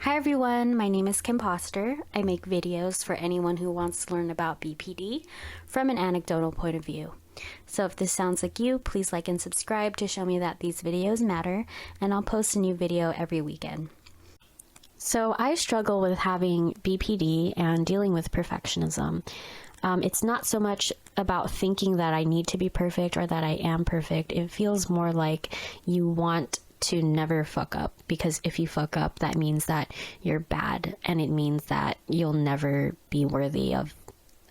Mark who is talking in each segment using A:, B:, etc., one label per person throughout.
A: Hi everyone, my name is Kim Poster. I make videos for anyone who wants to learn about BPD from an anecdotal point of view. So if this sounds like you, please like and subscribe to show me that these videos matter, and I'll post a new video every weekend. So I struggle with having BPD and dealing with perfectionism. It's not so much about thinking that I need to be perfect or that I am perfect. It feels more like you want to never fuck up, because if you fuck up, that means that you're bad, and it means that you'll never be worthy of,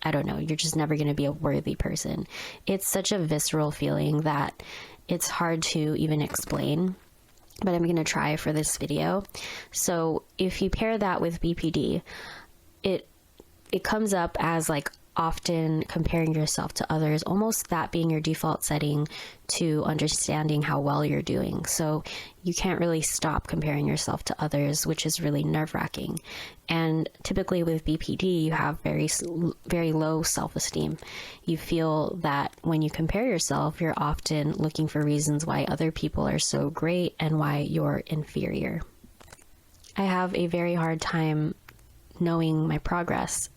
A: I don't know, you're just never going to be a worthy person. It's such a visceral feeling that it's hard to even explain, but I'm going to try for this video. So if you pair that with BPD, it comes up as like often comparing yourself to others, almost that being your default setting to understanding how well you're doing. So you can't really stop comparing yourself to others, which is really nerve-wracking. And typically with BPD, you have very low self-esteem. You feel that when you compare yourself, you're often looking for reasons why other people are so great and why you're inferior. I have a very hard time knowing my progress,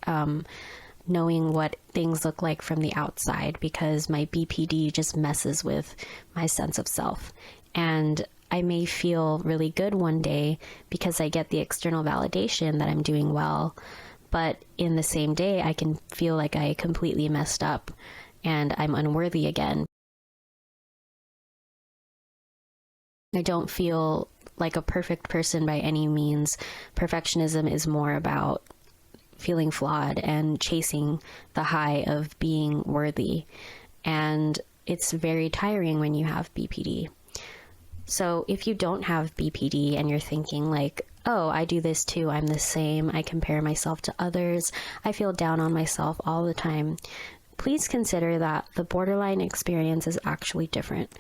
A: knowing what things look like from the outside, because my BPD just messes with my sense of self. And I may feel really good one day because I get the external validation that I'm doing well, but in the same day I can feel like I completely messed up and I'm unworthy again. I don't feel like a perfect person by any means. Perfectionism is more about feeling flawed and chasing the high of being worthy. And it's very tiring when you have BPD. So if you don't have BPD and you're thinking like, oh, I do this too, I'm the same, I compare myself to others, I feel down on myself all the time, please consider that the borderline experience is actually different.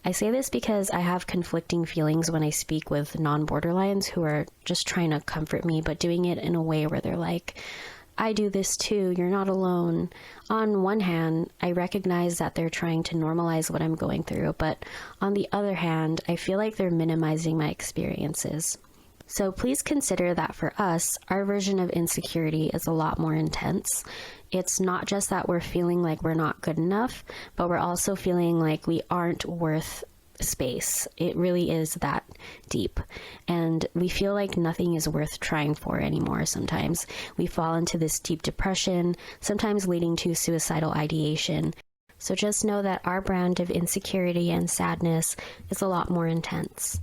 A: I say this because I have conflicting feelings when I speak with non-borderlines who are just trying to comfort me, but doing it in a way where they're like, I do this too, you're not alone. On one hand, I recognize that they're trying to normalize what I'm going through, but on the other hand, I feel like they're minimizing my experiences. So please consider that for us, our version of insecurity is a lot more intense. It's not just that we're feeling like we're not good enough, but we're also feeling like we aren't worth space. It really is that deep. And we feel like nothing is worth trying for anymore sometimes. We fall into this deep depression, sometimes leading to suicidal ideation. So just know that our brand of insecurity and sadness is a lot more intense.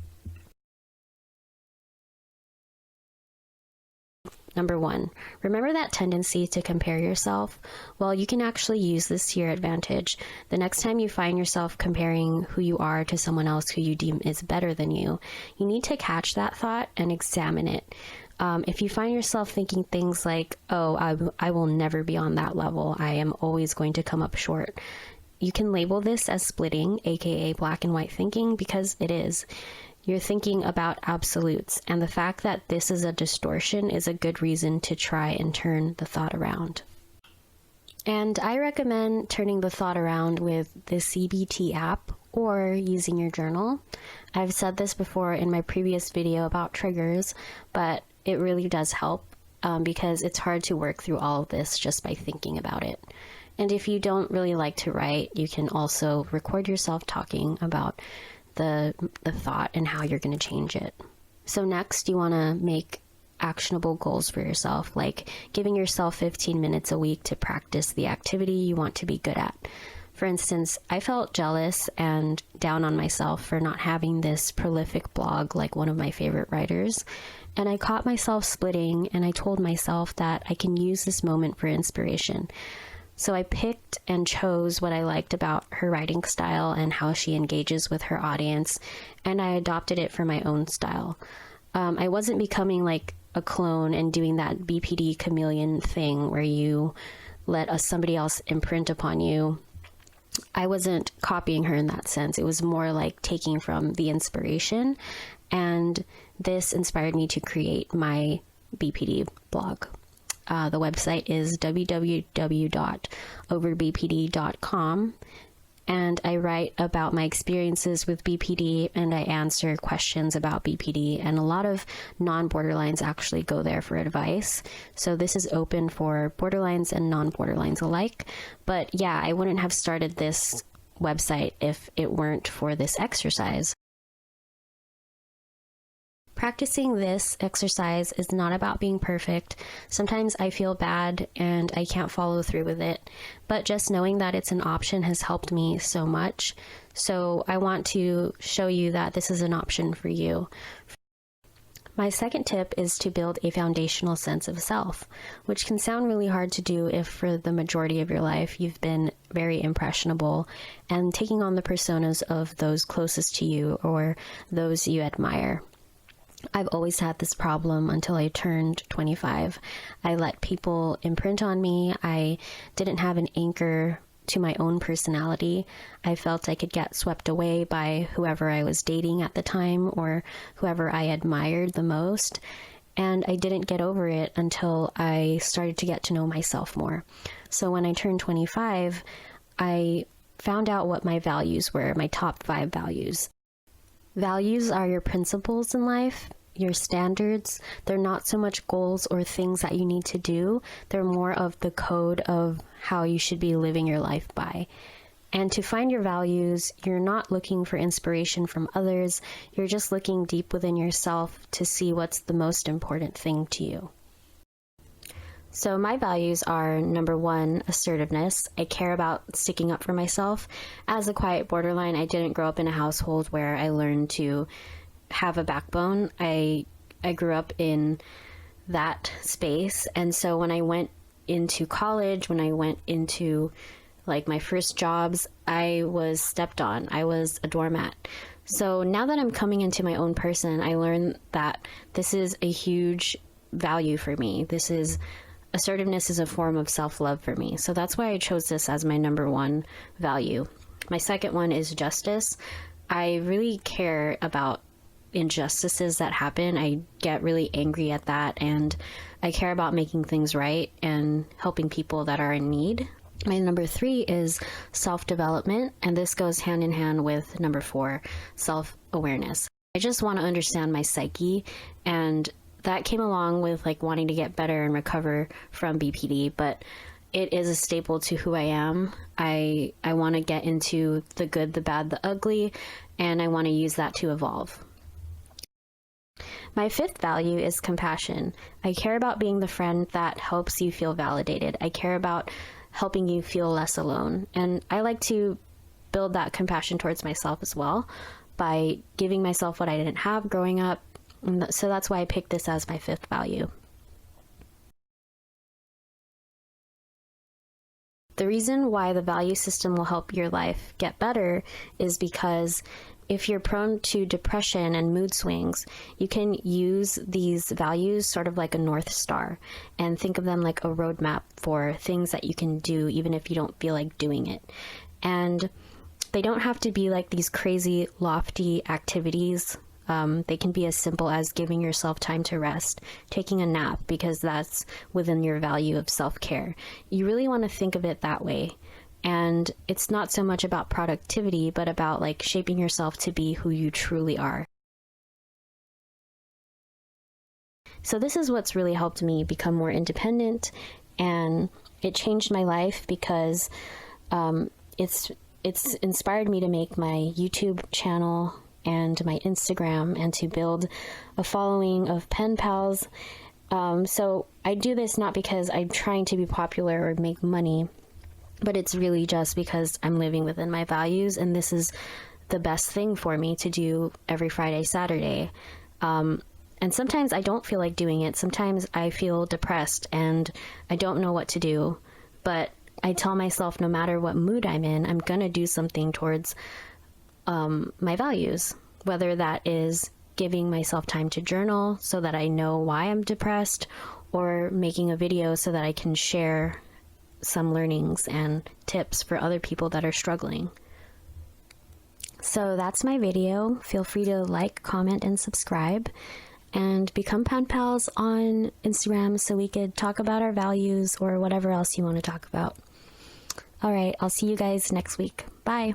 A: Number 1, remember that tendency to compare yourself? Well, you can actually use this to your advantage. The next time you find yourself comparing who you are to someone else who you deem is better than you need to catch that thought and examine it. If you find yourself thinking things like, oh, I will never be on that level, I am always going to come up short, you can label this as splitting, aka black and white thinking, because it is. You're thinking about absolutes, and the fact that this is a distortion is a good reason to try and turn the thought around. And I recommend turning the thought around with the CBT app or using your journal. I've said this before in my previous video about triggers, but it really does help because it's hard to work through all of this just by thinking about it. And if you don't really like to write, you can also record yourself talking about the thought and how you're going to change it. So next, you want to make actionable goals for yourself, like giving yourself 15 minutes a week to practice the activity you want to be good at. For instance, I felt jealous and down on myself for not having this prolific blog like one of my favorite writers, and I caught myself splitting, and I told myself that I can use this moment for inspiration. So I picked and chose what I liked about her writing style and how she engages with her audience, and I adopted it for my own style. I wasn't becoming like a clone and doing that BPD chameleon thing where you let somebody else imprint upon you. I wasn't copying her in that sense. It was more like taking from the inspiration, and this inspired me to create my BPD blog. The website is www.overbpd.com, and I write about my experiences with BPD, and I answer questions about BPD, and a lot of non-borderlines actually go there for advice. So this is open for borderlines and non-borderlines alike. But yeah, I wouldn't have started this website if it weren't for this exercise. Practicing this exercise is not about being perfect. Sometimes I feel bad and I can't follow through with it, but just knowing that it's an option has helped me so much. So I want to show you that this is an option for you. My second tip is to build a foundational sense of self, which can sound really hard to do if for the majority of your life you've been very impressionable and taking on the personas of those closest to you or those you admire. I've always had this problem until I turned 25. I let people imprint on me. I didn't have an anchor to my own personality. I felt I could get swept away by whoever I was dating at the time or whoever I admired the most. And I didn't get over it until I started to get to know myself more. So when I turned 25, I found out what my values were, my top 5 values. Values are your principles in life, your standards. They're not so much goals or things that you need to do. They're more of the code of how you should be living your life by. And to find your values, you're not looking for inspiration from others. You're just looking deep within yourself to see what's the most important thing to you. So my values are, number 1, assertiveness. I care about sticking up for myself. As a quiet borderline, I didn't grow up in a household where I learned to have a backbone. I grew up in that space. And so when I went into college, when I went into like my first jobs, I was stepped on. I was a doormat. So now that I'm coming into my own person, I learned that this is a huge value for me. Assertiveness is a form of self-love for me. So that's why I chose this as my number 1 value. My second one is justice. I really care about injustices that happen. I get really angry at that, and I care about making things right and helping people that are in need. My number 3 is self-development, and this goes hand in hand with number 4, self-awareness. I just want to understand my psyche, and that came along with like wanting to get better and recover from BPD, but it is a staple to who I am. I want to get into the good, the bad, the ugly, and I want to use that to evolve. My 5th value is compassion. I care about being the friend that helps you feel validated. I care about helping you feel less alone. And I like to build that compassion towards myself as well by giving myself what I didn't have growing up. So that's why I picked this as my 5th value. The reason why the value system will help your life get better is because if you're prone to depression and mood swings, you can use these values sort of like a North Star and think of them like a roadmap for things that you can do even if you don't feel like doing it. And they don't have to be like these crazy, lofty activities. They can be as simple as giving yourself time to rest, taking a nap, because that's within your value of self-care. You really want to think of it that way. And it's not so much about productivity, but about like shaping yourself to be who you truly are. So this is what's really helped me become more independent, and it changed my life because it's inspired me to make my YouTube channel and my Instagram and to build a following of pen pals. So I do this not because I'm trying to be popular or make money, but it's really just because I'm living within my values, and this is the best thing for me to do every Friday, Saturday. And sometimes I don't feel like doing it. Sometimes I feel depressed and I don't know what to do, but I tell myself no matter what mood I'm in, I'm going to do something towards my values, whether that is giving myself time to journal so that I know why I'm depressed, or making a video so that I can share some learnings and tips for other people that are struggling. So that's my video. Feel free to like, comment, and subscribe, and become pen pals on Instagram so we could talk about our values or whatever else you want to talk about. All right, I'll see you guys next week. Bye.